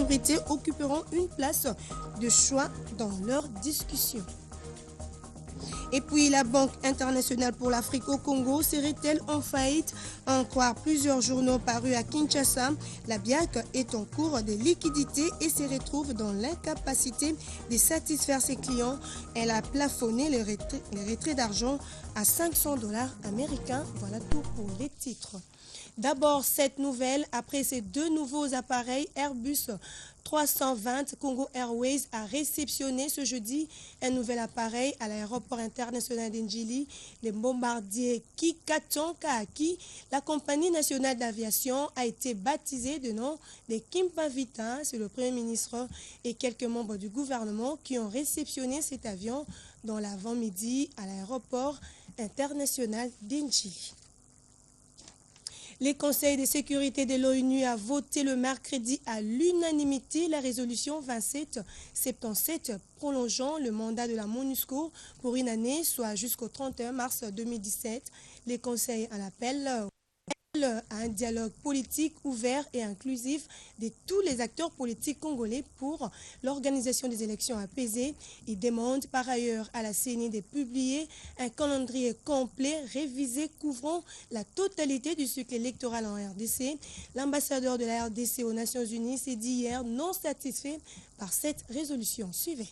minorités occuperont une place de choix dans leurs discussions. Et puis la Banque internationale pour l'Afrique au Congo serait-elle en faillite? En croire plusieurs journaux parus à Kinshasa, la BIAC est en cours de liquidité et se retrouve dans l'incapacité de satisfaire ses clients. Elle a plafonné les retraits d'argent à $500 américains. Voilà tout pour les titres. D'abord, cette nouvelle, après ces deux nouveaux appareils, Airbus 320, Congo Airways a réceptionné ce jeudi un nouvel appareil à l'aéroport international d'Ndjili, les bombardiers Kikaton Kaaki. La compagnie nationale d'aviation a été baptisée de nom de Kimpavita. C'est le Premier ministre et quelques membres du gouvernement qui ont réceptionné cet avion dans l'avant-midi à l'aéroport international d'Ndjili. Le Conseil de sécurité de l'ONU a voté le mercredi à l'unanimité la résolution 2777 prolongeant le mandat de la MONUSCO pour une année, soit jusqu'au 31 mars 2017. Le Conseil en appelle à un dialogue politique ouvert et inclusif de tous les acteurs politiques congolais pour l'organisation des élections apaisées. Il demande par ailleurs à la CENI de publier un calendrier complet révisé couvrant la totalité du cycle électoral en RDC. L'ambassadeur de la RDC aux Nations Unies s'est dit hier non satisfait par cette résolution. Suivez.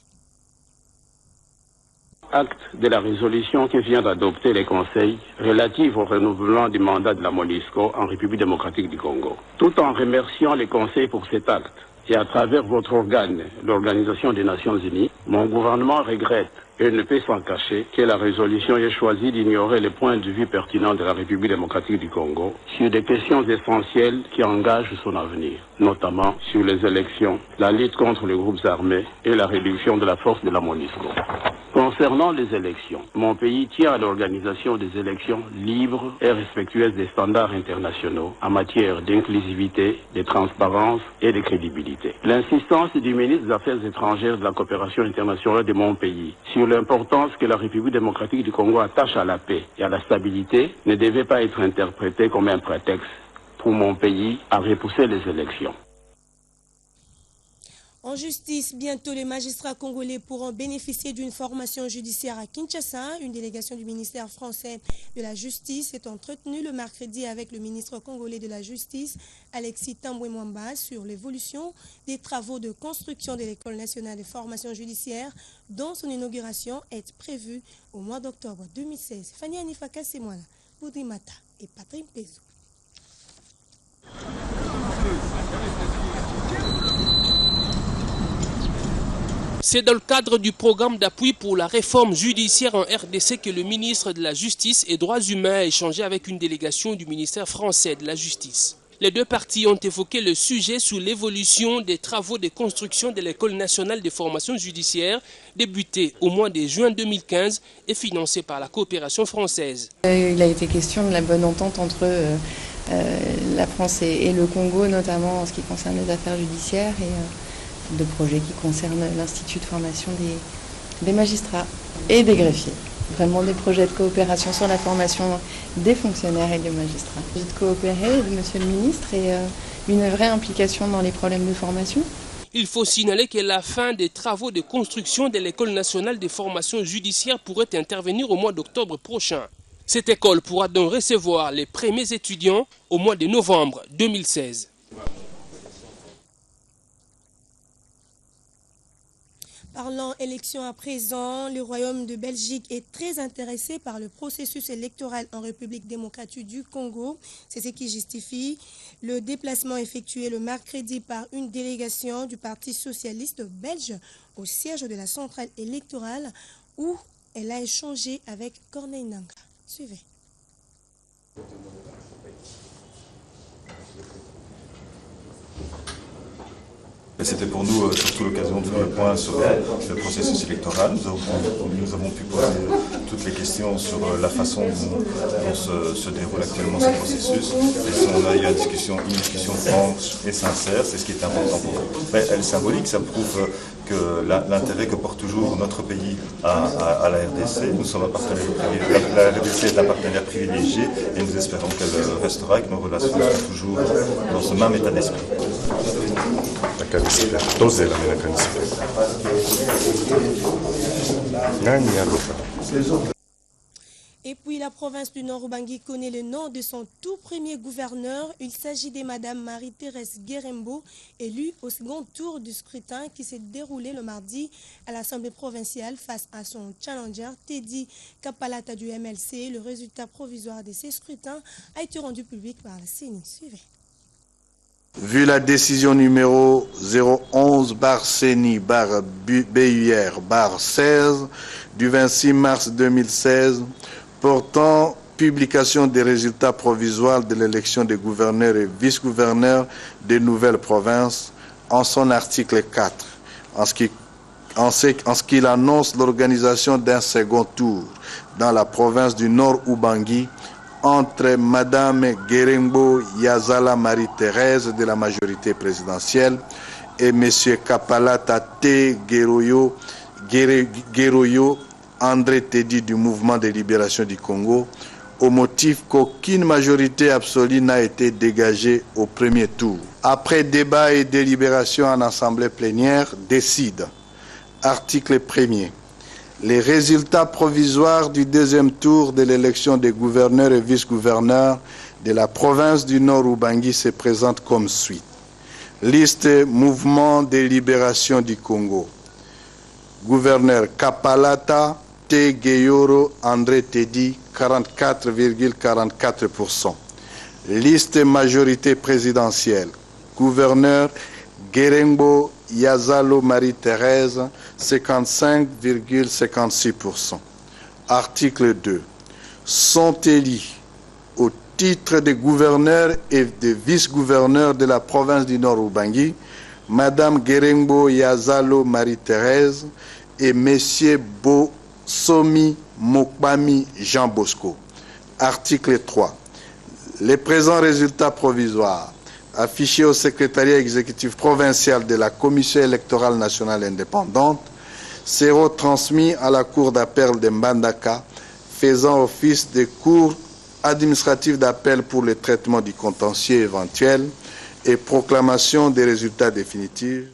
Acte de la résolution que vient d'adopter les conseils relative au renouvellement du mandat de la MONUSCO en République démocratique du Congo. Tout en remerciant les conseils pour cet acte et à travers votre organe, l'Organisation des Nations Unies, mon gouvernement regrette et ne peut s'en cacher que la résolution ait choisi d'ignorer les points de vue pertinents de la République démocratique du Congo sur des questions essentielles qui engagent son avenir, notamment sur les élections, la lutte contre les groupes armés et la réduction de la force de la MONUSCO. Concernant les élections, mon pays tient à l'organisation des élections libres et respectueuses des standards internationaux en matière d'inclusivité, de transparence et de crédibilité. L'insistance du ministre des Affaires étrangères de la coopération internationale de mon pays sur l'importance que la République démocratique du Congo attache à la paix et à la stabilité ne devait pas être interprétée comme un prétexte pour mon pays à repousser les élections. En justice, bientôt les magistrats congolais pourront bénéficier d'une formation judiciaire à Kinshasa. Une délégation du ministère français de la Justice s'est entretenue le mercredi avec le ministre congolais de la Justice, Alexis Tambwe Mwamba, sur l'évolution des travaux de construction de l'École nationale de formation judiciaire, dont son inauguration est prévue au mois d'octobre 2016. Fanny Anifaka Semwala, Boudri Mata et Patrick Pezo. C'est dans le cadre du programme d'appui pour la réforme judiciaire en RDC que le ministre de la Justice et Droits humains a échangé avec une délégation du ministère français de la Justice. Les deux parties ont évoqué le sujet sur l'évolution des travaux de construction de l'École nationale de formation judiciaire, débutée au mois de juin 2015 et financée par la coopération française. Il a été question de la bonne entente entre la France et le Congo, notamment en ce qui concerne les affaires judiciaires et de projets qui concernent l'Institut de formation des magistrats et des greffiers. Vraiment des projets de coopération sur la formation des fonctionnaires et des magistrats. De coopérer, monsieur le ministre, et une vraie implication dans les problèmes de formation. Il faut signaler que la fin des travaux de construction de l'École nationale de formation judiciaire pourrait intervenir au mois d'octobre prochain. Cette école pourra donc recevoir les premiers étudiants au mois de novembre 2016. Parlant élection à présent, le Royaume de Belgique est très intéressé par le processus électoral en République démocratique du Congo. C'est ce qui justifie le déplacement effectué le mercredi par une délégation du Parti socialiste belge au siège de la centrale électorale où elle a échangé avec Corneille Nangaa. Suivez. C'était pour nous surtout l'occasion de faire le point sur le processus électoral. Nous avons pu poser toutes les questions sur la façon dont se déroule actuellement ce processus. Et on a eu une discussion franche et sincère, c'est ce qui est important pour nous. Mais elle est symbolique, ça prouve que l'intérêt que porte toujours notre pays à la RDC. Nous sommes un partenaire privilégié. La RDC est un partenaire privilégié et nous espérons qu'elle restera et que nos relations seront toujours dans ce même état d'esprit. Et puis la province du Nord-Ubangi connaît le nom de son tout premier gouverneur. Il s'agit de Madame Marie-Thérèse Guerembo, élue au second tour du scrutin qui s'est déroulé le mardi à l'Assemblée provinciale face à son challenger Teddy Kapalata du MLC. Le résultat provisoire de ces scrutins a été rendu public par la CENI. Suivez. Vu la décision numéro 011/CENI/BUR/16 du 26 mars 2016 portant publication des résultats provisoires de l'élection des gouverneurs et vice-gouverneurs des nouvelles provinces en son article 4, en ce qu'il annonce l'organisation d'un second tour dans la province du Nord-Ubangi entre Madame Guerembo Yazala Marie-Thérèse de la majorité présidentielle et Monsieur Kapalata T. Gueroyo André Teddy du Mouvement de libération du Congo, au motif qu'aucune majorité absolue n'a été dégagée au premier tour. Après débat et délibération en assemblée plénière, décide, article 1er, les résultats provisoires du deuxième tour de l'élection des gouverneurs et vice-gouverneurs de la province du Nord-Ubangi se présentent comme suit. Liste Mouvement de libération du Congo. Gouverneur Kapalata T. Gueyoro André Teddy, 44,44%. Liste majorité présidentielle. Gouverneur Guerembo Yazalo Marie-Thérèse, 55,56%. Article 2. Sont élus au titre de gouverneurs et de vice-gouverneurs de la province du Nord-Ubangi, Madame Guerembo Yazalo Marie-Thérèse et Messieurs Bosomi Mokbami Jean Bosco. Article 3. Les présents résultats provisoires affichés au secrétariat exécutif provincial de la Commission électorale nationale indépendante seront transmis à la Cour d'appel de Mbandaka, faisant office de cour administrative d'appel pour le traitement du contentieux éventuel et proclamation des résultats définitifs.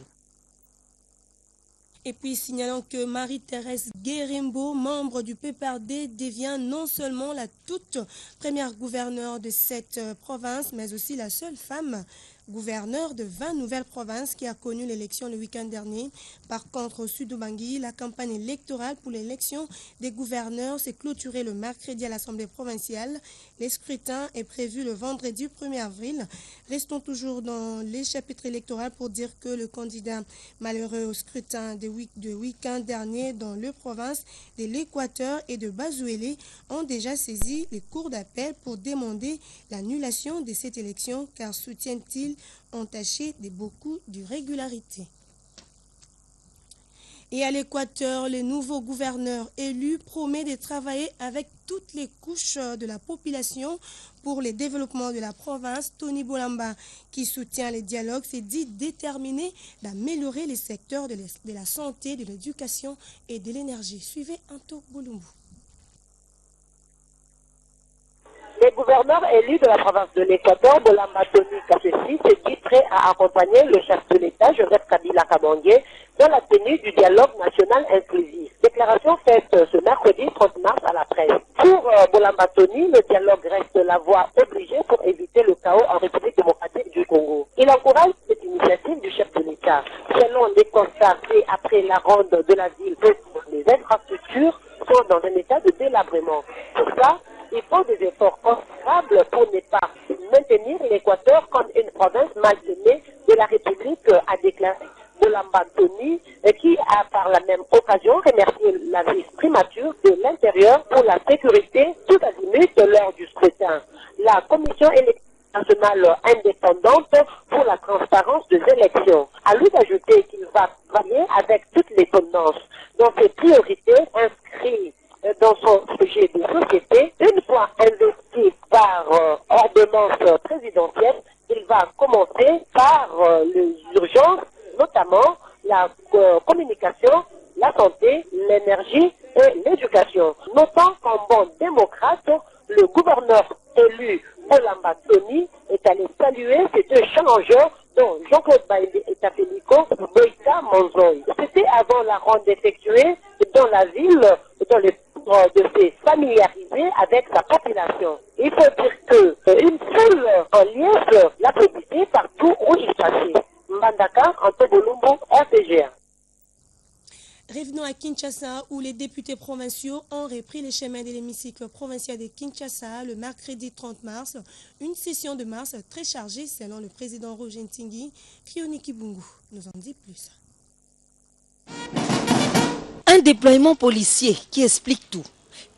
Et puis signalons que Marie-Thérèse Guerembo, membre du PPRD, devient non seulement la toute première gouverneure de cette province, mais aussi la seule femme gouverneur de 20 nouvelles provinces qui a connu l'élection le week-end dernier. Par contre, au Sud-Ubangi, la campagne électorale pour l'élection des gouverneurs s'est clôturée le mercredi à l'Assemblée provinciale. Les scrutins est prévu le vendredi 1er avril. Restons toujours dans les chapitres électoraux pour dire que le candidat malheureux au scrutin de week-end dernier dans les provinces de l'Équateur et de Bazouélé ont déjà saisi les cours d'appel pour demander l'annulation de cette élection car soutiennent-ils entaché de beaucoup d'irrégularités. Et à l'Équateur, le nouveau gouverneur élu promet de travailler avec toutes les couches de la population pour le développement de la province. Tony Bolamba, qui soutient les dialogues, s'est dit déterminé d'améliorer les secteurs de la santé, de l'éducation et de l'énergie. Suivez Anto Boulumbu. Les gouverneurs élus de la province de l'Équateur, Bolamba Tony Kasesi, s'est dit prêt à accompagner le chef de l'État, Joseph Kabila Kabange, dans la tenue du dialogue national inclusif. Déclaration faite ce mercredi 30 mars à la presse. Pour Bolamba Tony, le dialogue reste la voie obligée pour éviter le chaos en République démocratique du Congo. Il encourage cette initiative du chef de l'État. Selon les constats faits après la ronde de la ville, les infrastructures sont dans un état de délabrement. Pour ça, il faut des efforts considérables pour ne pas maintenir l'Équateur comme une province mal aimée de la République, a déclaré Bolamba Tony, qui a par la même occasion remercié la vice-primature de l'Intérieur pour la sécurité tout azimut lors du scrutin. La Commission électorale nationale indépendante pour la transparence des élections. À lui d'ajouter qu'il va travailler avec toutes les tendances. Dans ses priorités inscrites dans son l'objet des sociétés, une fois investi par ordonnance présidentielle, il va commencer par les urgences, notamment la communication, la santé, l'énergie et l'éducation. Notant qu'en bon démocrate, le gouverneur élu Olamba Tony est allé saluer ces deux challengeurs dont Jean-Claude Baïdé et Tafélico Boïta Monzoï. C'était avant la ronde effectuée dans la ville, dans le de se familiariser avec sa population. Il faut dire qu'une foule en liesse l'applaudissait partout où il passait. Mbandaka, Antobolumbo, RTGA. Revenons à Kinshasa où les députés provinciaux ont repris les chemins de l'hémicycle provincial de Kinshasa le mercredi 30 mars. Une session de mars très chargée selon le président Roger Ntingui. Krioni Kibungu nous en dit plus. Un déploiement policier qui explique tout.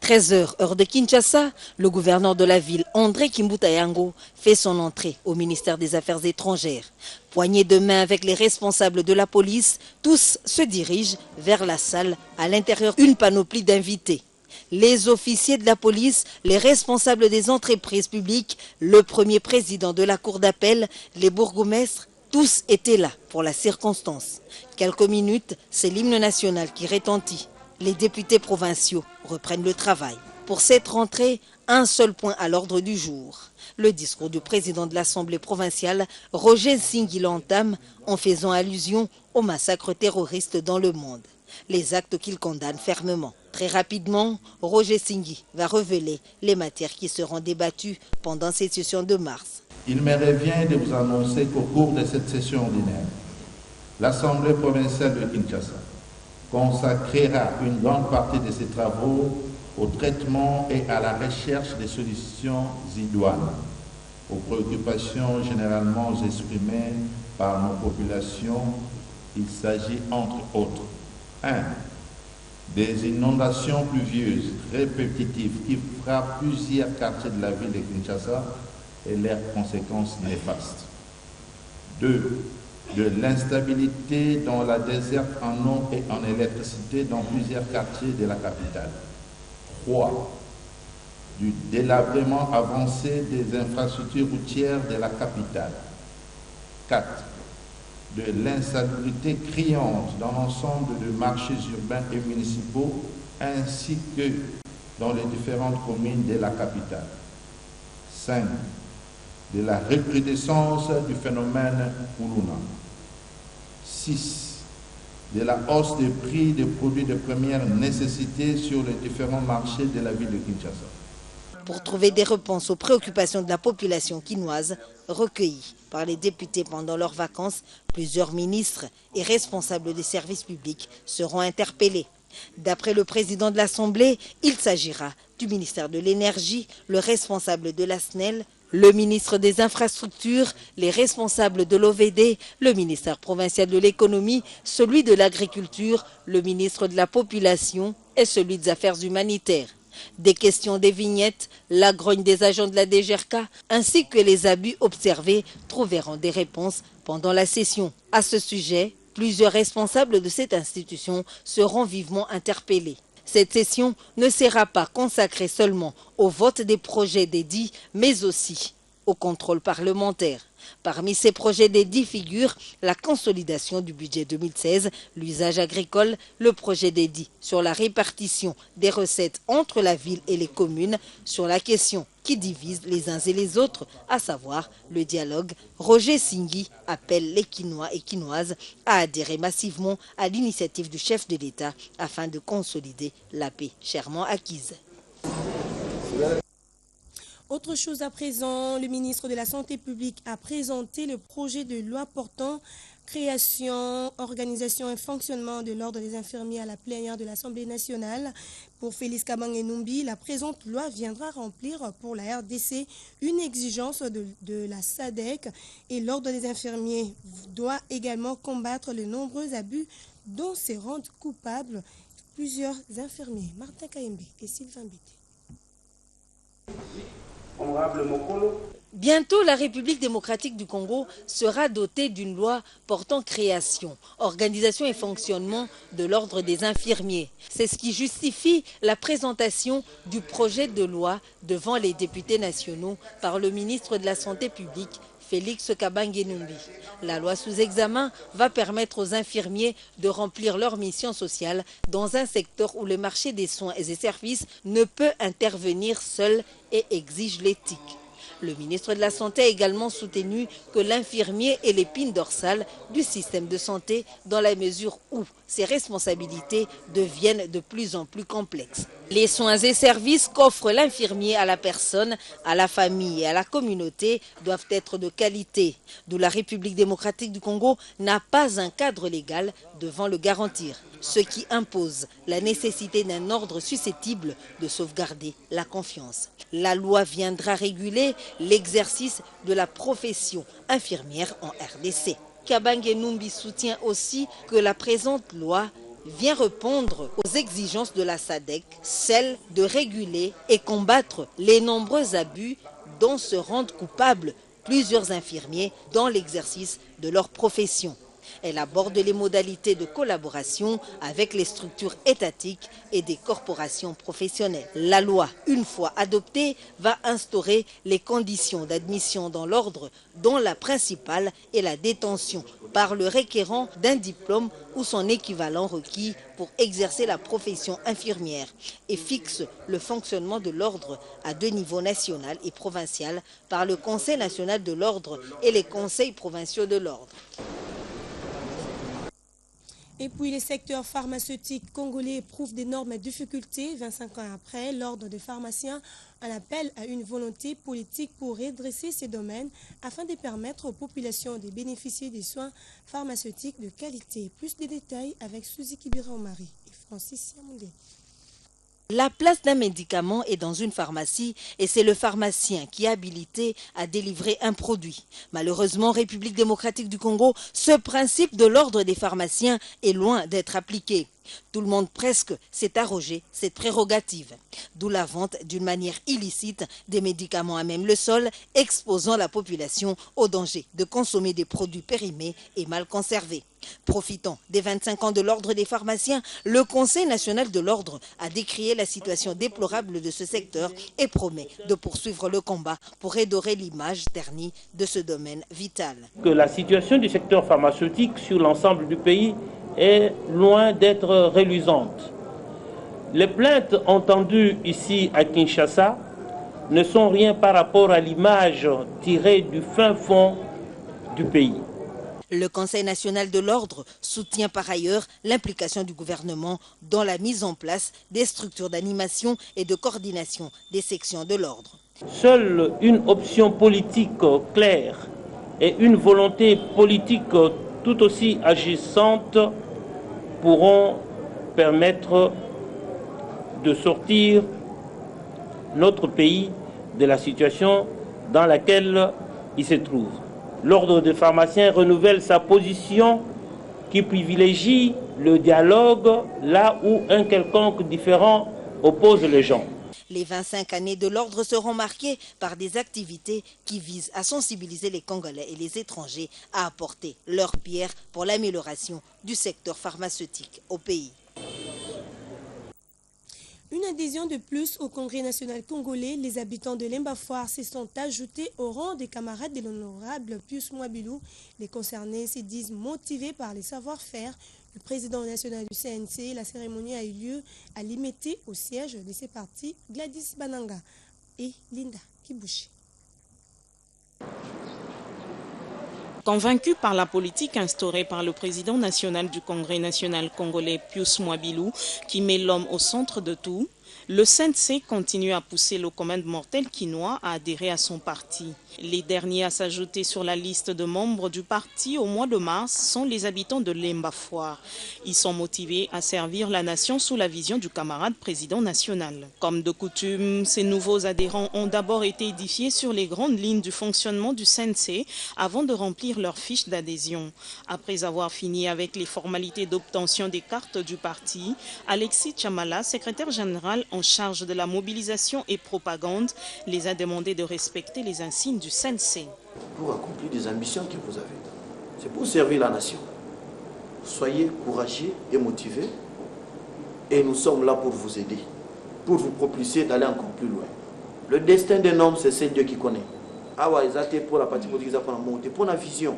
13h, heure de Kinshasa, le gouverneur de la ville, André Kimbuta Yango, fait son entrée au ministère des Affaires étrangères. Poignée de main avec les responsables de la police, tous se dirigent vers la salle, à l'intérieur une panoplie d'invités. Les officiers de la police, les responsables des entreprises publiques, le premier président de la cour d'appel, les bourgmestres, tous étaient là pour la circonstance. Quelques minutes, c'est l'hymne national qui retentit. Les députés provinciaux reprennent le travail. Pour cette rentrée, un seul point à l'ordre du jour. Le discours du président de l'Assemblée provinciale, Roger Singhi, l'entame en faisant allusion au massacre terroriste dans le monde. Les actes qu'il condamne fermement. Très rapidement, Roger Singhi va révéler les matières qui seront débattues pendant cette session de mars. Il me revient de vous annoncer qu'au cours de cette session ordinaire, l'Assemblée provinciale de Kinshasa consacrera une grande partie de ses travaux au traitement et à la recherche des solutions idoines aux préoccupations généralement exprimées par nos populations. Il s'agit entre autres 1. Des inondations pluvieuses répétitives qui frappent plusieurs quartiers de la ville de Kinshasa et leurs conséquences néfastes. 2. De l'instabilité dans la desserte en eau et en électricité dans plusieurs quartiers de la capitale. 3. Du délabrement avancé des infrastructures routières de la capitale. 4. De l'insalubrité criante dans l'ensemble des marchés urbains et municipaux ainsi que dans les différentes communes de la capitale. 5. De la recrudescence du phénomène Kuluna. 6. De la hausse des prix des produits de première nécessité sur les différents marchés de la ville de Kinshasa. Pour trouver des réponses aux préoccupations de la population quinoise recueillies par les députés pendant leurs vacances, plusieurs ministres et responsables des services publics seront interpellés. D'après le président de l'Assemblée, il s'agira du ministère de l'Énergie, le responsable de la SNEL, le ministre des Infrastructures, les responsables de l'OVD, le ministère provincial de l'Économie, celui de l'Agriculture, le ministre de la Population et celui des Affaires humanitaires. Des questions des vignettes, la grogne des agents de la DGRK ainsi que les abus observés trouveront des réponses pendant la session. À ce sujet, plusieurs responsables de cette institution seront vivement interpellés. Cette session ne sera pas consacrée seulement au vote des projets dédits, mais aussi au contrôle parlementaire. Parmi ces projets dédits figurent la consolidation du budget 2016, l'usage agricole, le projet dédié sur la répartition des recettes entre la ville et les communes, sur la question qui divise les uns et les autres, à savoir le dialogue. Roger Singhi appelle les Quinois et Quinoises à adhérer massivement à l'initiative du chef de l'État afin de consolider la paix chèrement acquise. Autre chose à présent, le ministre de la Santé publique a présenté le projet de loi portant création, organisation et fonctionnement de l'ordre des infirmiers à la plénière de l'Assemblée nationale. Pour Félix Kabange-Numbi, la présente loi viendra remplir pour la RDC une exigence de la SADC et l'ordre des infirmiers doit également combattre les nombreux abus dont se rendent coupables plusieurs infirmiers. Martin Kayembe et Sylvain Bété. Honorable Mokolo. Bientôt, la République démocratique du Congo sera dotée d'une loi portant création, organisation et fonctionnement de l'ordre des infirmiers. C'est ce qui justifie la présentation du projet de loi devant les députés nationaux par le ministre de la Santé publique, Félix Kabange-Numbi. La loi sous examen va permettre aux infirmiers de remplir leur mission sociale dans un secteur où le marché des soins et des services ne peut intervenir seul et exige l'éthique. Le ministre de la Santé a également soutenu que l'infirmier est l'épine dorsale du système de santé dans la mesure où ses responsabilités deviennent de plus en plus complexes. Les soins et services qu'offre l'infirmier à la personne, à la famille et à la communauté doivent être de qualité, d'où la République démocratique du Congo n'a pas un cadre légal devant le garantir, ce qui impose la nécessité d'un ordre susceptible de sauvegarder la confiance. La loi viendra réguler l'exercice de la profession infirmière en RDC. Kabange-Numbi soutient aussi que la présente loi vient répondre aux exigences de la SADC, celle de réguler et combattre les nombreux abus dont se rendent coupables plusieurs infirmiers dans l'exercice de leur profession. Elle aborde les modalités de collaboration avec les structures étatiques et des corporations professionnelles. La loi, une fois adoptée, va instaurer les conditions d'admission dans l'ordre, dont la principale est la détention par le requérant d'un diplôme ou son équivalent requis pour exercer la profession infirmière et fixe le fonctionnement de l'ordre à 2 niveaux, national et provincial, par le Conseil national de l'ordre et les conseils provinciaux de l'ordre. Et puis les secteurs pharmaceutiques congolais éprouvent d'énormes difficultés. 25 ans après, l'ordre des pharmaciens en appelle à une volonté politique pour redresser ces domaines afin de permettre aux populations de bénéficier des soins pharmaceutiques de qualité. Plus de détails avec Suzy Kibira-Omari et Francis Yamoundé. La place d'un médicament est dans une pharmacie et c'est le pharmacien qui est habilité à délivrer un produit. Malheureusement, République démocratique du Congo, ce principe de l'ordre des pharmaciens est loin d'être appliqué. Tout le monde presque s'est arrogé cette prérogative, d'où la vente d'une manière illicite des médicaments à même le sol, exposant la population au danger de consommer des produits périmés et mal conservés. Profitant des 25 ans de l'ordre des pharmaciens, le Conseil national de l'ordre a décrié la situation déplorable de ce secteur et promet de poursuivre le combat pour redorer l'image ternie de ce domaine vital. Que la situation du secteur pharmaceutique sur l'ensemble du pays est loin d'être reluisante. Les plaintes entendues ici à Kinshasa ne sont rien par rapport à l'image tirée du fin fond du pays. Le Conseil national de l'ordre soutient par ailleurs l'implication du gouvernement dans la mise en place des structures d'animation et de coordination des sections de l'ordre. Seule une option politique claire et une volonté politique tout aussi agissante pourront permettre de sortir notre pays de la situation dans laquelle il se trouve. L'ordre des pharmaciens renouvelle sa position qui privilégie le dialogue là où un quelconque différend oppose les gens. Les 25 années de l'ordre seront marquées par des activités qui visent à sensibiliser les Congolais et les étrangers à apporter leur pierre pour l'amélioration du secteur pharmaceutique au pays. Une adhésion de plus au Congrès national congolais, les habitants de Lemba-Foire se sont ajoutés au rang des camarades de l'honorable Pius Mwabilou. Les concernés se disent motivés par les savoir-faire du président national du CNC. La cérémonie a eu lieu à Limete, au siège de ces partis, Gladys Bananga et Linda Kibouchi. Convaincu par la politique instaurée par le président national du Congrès national congolais Pius Mwabilou, qui met l'homme au centre de tout, le CNC continue à pousser le commun mortel quinois à adhérer à son parti. Les derniers à s'ajouter sur la liste de membres du parti au mois de mars sont les habitants de Lemba-Foire. Ils sont motivés à servir la nation sous la vision du camarade président national. Comme de coutume, ces nouveaux adhérents ont d'abord été édifiés sur les grandes lignes du fonctionnement du CNC avant de remplir leur fiche d'adhésion. Après avoir fini avec les formalités d'obtention des cartes du parti, Alexis Chamala, secrétaire général central en charge de la mobilisation et propagande les a demandé de respecter les insignes du CNC. Pour accomplir des ambitions que vous avez, c'est pour servir la nation. Soyez courageux et motivés et nous sommes là pour vous aider, pour vous propulser d'aller encore plus loin. Le destin d'un homme, c'est Dieu qui connaît. Pour la partie politique, pour la vision.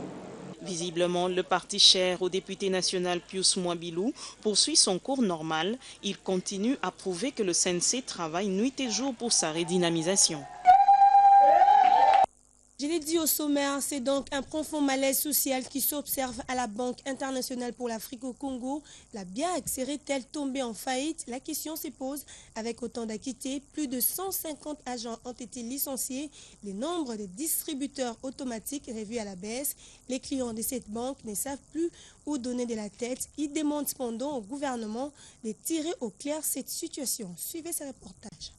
Visiblement, le parti cher au député national Pius Mwabilou poursuit son cours normal. Il continue à prouver que le CNC travaille nuit et jour pour sa redynamisation. Je l'ai dit au sommaire, c'est donc un profond malaise social qui s'observe à la Banque internationale pour l'Afrique au Congo. La BIAC serait-elle tombée en faillite? La question se pose. Avec autant d'acquittés, plus de 150 agents ont été licenciés. Le nombre de distributeurs automatiques est revu à la baisse. Les clients de cette banque ne savent plus où donner de la tête. Ils demandent cependant au gouvernement de tirer au clair cette situation. Suivez ce reportage.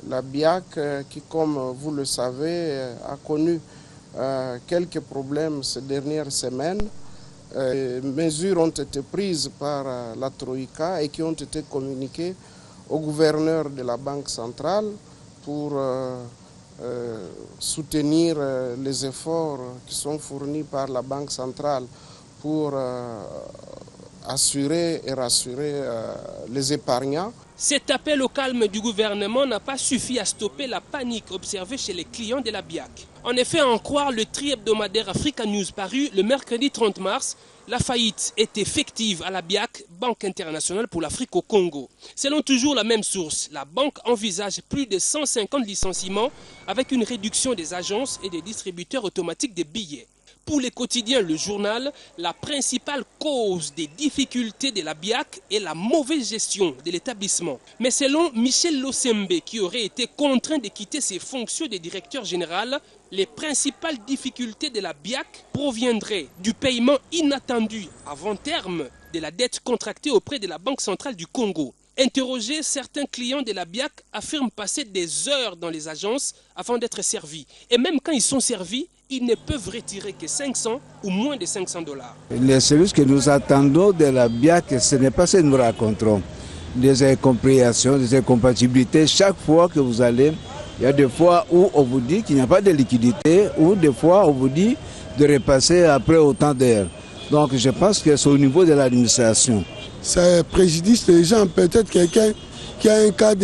La BIAC, qui, comme vous le savez, a connu quelques problèmes ces dernières semaines, mesures ont été prises par la Troïka et qui ont été communiquées au gouverneur de la Banque centrale pour soutenir les efforts qui sont fournis par la Banque centrale pour assurer et rassurer les épargnants. Cet appel au calme du gouvernement n'a pas suffi à stopper la panique observée chez les clients de la BIAC. En effet, à en croire le tri-hebdomadaire Africa News paru le mercredi 30 mars, la faillite est effective à la BIAC, Banque internationale pour l'Afrique au Congo. Selon toujours la même source, la banque envisage plus de 150 licenciements avec une réduction des agences et des distributeurs automatiques des billets. Pour les quotidiens, le journal, la principale cause des difficultés de la BIAC est la mauvaise gestion de l'établissement. Mais selon Michel Losembe, qui aurait été contraint de quitter ses fonctions de directeur général, les principales difficultés de la BIAC proviendraient du paiement inattendu avant terme de la dette contractée auprès de la Banque centrale du Congo. Interrogés, certains clients de la BIAC affirment passer des heures dans les agences avant d'être servis. Et même quand ils sont servis, ils ne peuvent retirer que 500 ou moins de 500 $. Les services que nous attendons de la BIAC, ce n'est pas ce que nous raconterons. Des incompréhensions, des incompatibilités. Chaque fois que vous allez, il y a des fois où on vous dit qu'il n'y a pas de liquidité, ou des fois on vous dit de repasser après autant d'heures. Donc je pense que c'est au niveau de l'administration. Ça préjudice les gens. Peut-être quelqu'un qui a un cas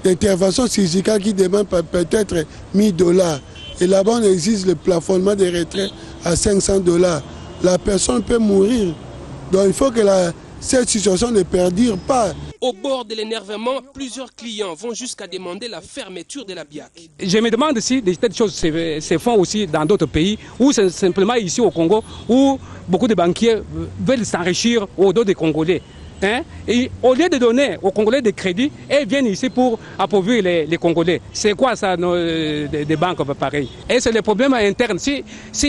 d'intervention chirurgicale qui demande peut-être 1000 $. Et là-bas, on exige le plafonnement des retraits à 500 $. La personne peut mourir. Donc il faut que cette situation ne perdure pas. Au bord de l'énervement, plusieurs clients vont jusqu'à demander la fermeture de la BIAC. Je me demande si de telles choses se font aussi dans d'autres pays, ou c'est simplement ici au Congo, où beaucoup de banquiers veulent s'enrichir au dos des Congolais. Et au lieu de donner aux Congolais des crédits, ils viennent ici pour appauvrir les Congolais. C'est quoi ça, des banques pareilles? Et c'est le problème interne, si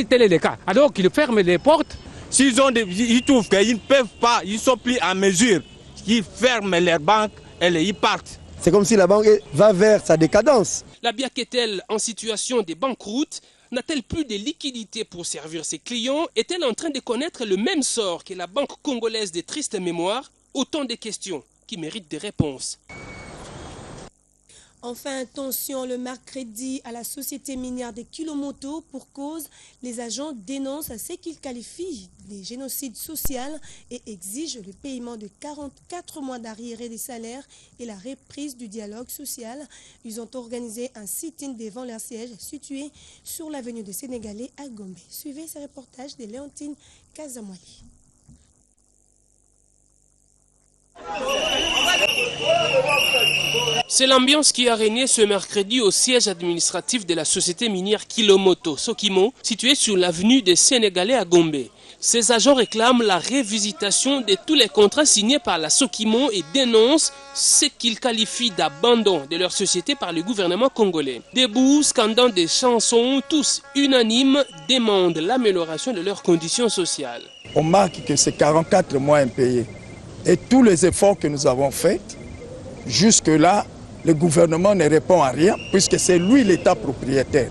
tel est le cas. Alors qu'ils ferment les portes. S'ils ils trouvent qu'ils ne peuvent pas, ils ne sont plus en mesure, ils ferment leurs banques et ils partent. C'est comme si la banque va vers sa décadence. La BIAC est-elle en situation de banqueroute? N'a-t-elle plus de liquidités pour servir ses clients? Est-elle en train de connaître le même sort que la Banque congolaise des tristes mémoires? Autant de questions qui méritent des réponses. Enfin, attention, le mercredi à la société minière des Kilomoto pour cause, les agents dénoncent à ce qu'ils qualifient de génocide social et exigent le paiement de 44 mois d'arriérés des salaires et la reprise du dialogue social. Ils ont organisé un sit-in devant leur siège situé sur l'avenue des Sénégalais à Gombe. Suivez ce reportage de Léontine Kazamwali. C'est l'ambiance qui a régné ce mercredi au siège administratif de la société minière Kilomoto, Sokimo, située sur l'avenue des Sénégalais à Gombe. Ces agents réclament la révisitation de tous les contrats signés par la Sokimo et dénoncent ce qu'ils qualifient d'abandon de leur société par le gouvernement congolais. Debout, scandant des chansons, tous unanimes demandent l'amélioration de leurs conditions sociales. On marque que c'est 44 mois impayés. Et tous les efforts que nous avons faits, jusque-là, le gouvernement ne répond à rien, puisque c'est lui l'État propriétaire.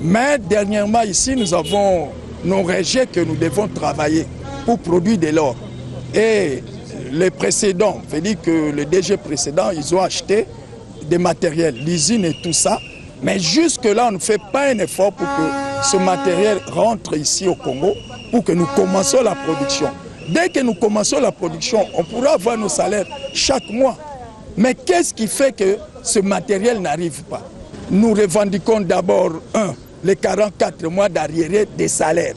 Mais dernièrement, ici, nous avons nos rejets que nous devons travailler pour produire de l'or. Et les précédents, veut dire que les DG précédents, ils ont acheté des matériels, l'usine et tout ça. Mais jusque-là, on ne fait pas un effort pour que ce matériel rentre ici au Congo, pour que nous commencions la production. Dès que nous commençons la production, on pourra avoir nos salaires chaque mois. Mais qu'est-ce qui fait que ce matériel n'arrive pas? Nous revendiquons d'abord, les 44 mois d'arriéré des salaires.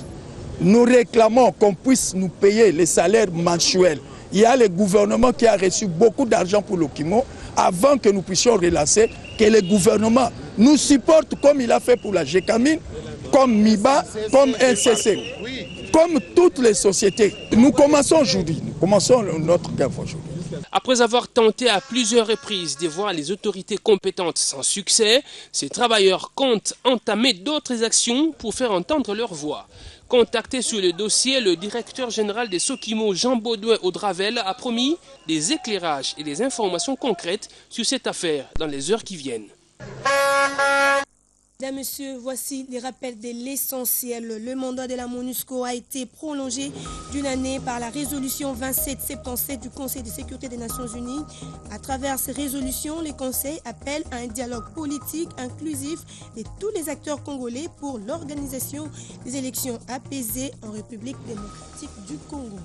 Nous réclamons qu'on puisse nous payer les salaires mensuels. Il y a le gouvernement qui a reçu beaucoup d'argent pour l'Okimo avant que nous puissions relancer, que le gouvernement nous supporte comme il a fait pour la GECAMIN, comme MIBA, comme NCC, comme toutes les sociétés. Nous commençons aujourd'hui, nous commençons notre guerre aujourd'hui. Après avoir tenté à plusieurs reprises de voir les autorités compétentes sans succès, ces travailleurs comptent entamer d'autres actions pour faire entendre leur voix. Contacté sur le dossier, le directeur général des Sokimo, Jean Baudouin Audravel, a promis des éclairages et des informations concrètes sur cette affaire dans les heures qui viennent. Mesdames, Messieurs, voici les rappels de l'essentiel. Le mandat de la MONUSCO a été prolongé d'une année par la résolution 2777 du Conseil de sécurité des Nations Unies. À travers ces résolutions, les conseils appellent à un dialogue politique inclusif de tous les acteurs congolais pour l'organisation des élections apaisées en République démocratique du Congo.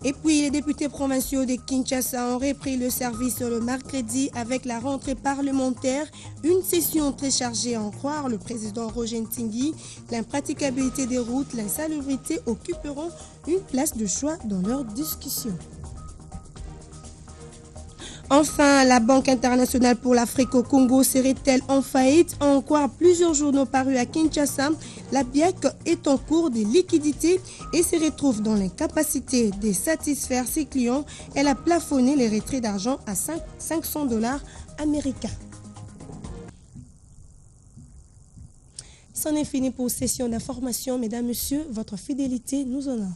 Et puis, les députés provinciaux de Kinshasa ont repris le service le mercredi avec la rentrée parlementaire. Une session très chargée à en croire le président Roger Ntingui. L'impraticabilité des routes, l'insalubrité occuperont une place de choix dans leur discussion. Enfin, la Banque internationale pour l'Afrique au Congo serait-elle en faillite? En croire plusieurs journaux parus à Kinshasa, la BIAC est en cours de liquidité et se retrouve dans l'incapacité de satisfaire ses clients. Elle a plafonné les retraits d'argent à 500 $ américains. C'en est fini pour session d'information. Mesdames, Messieurs, votre fidélité nous honore.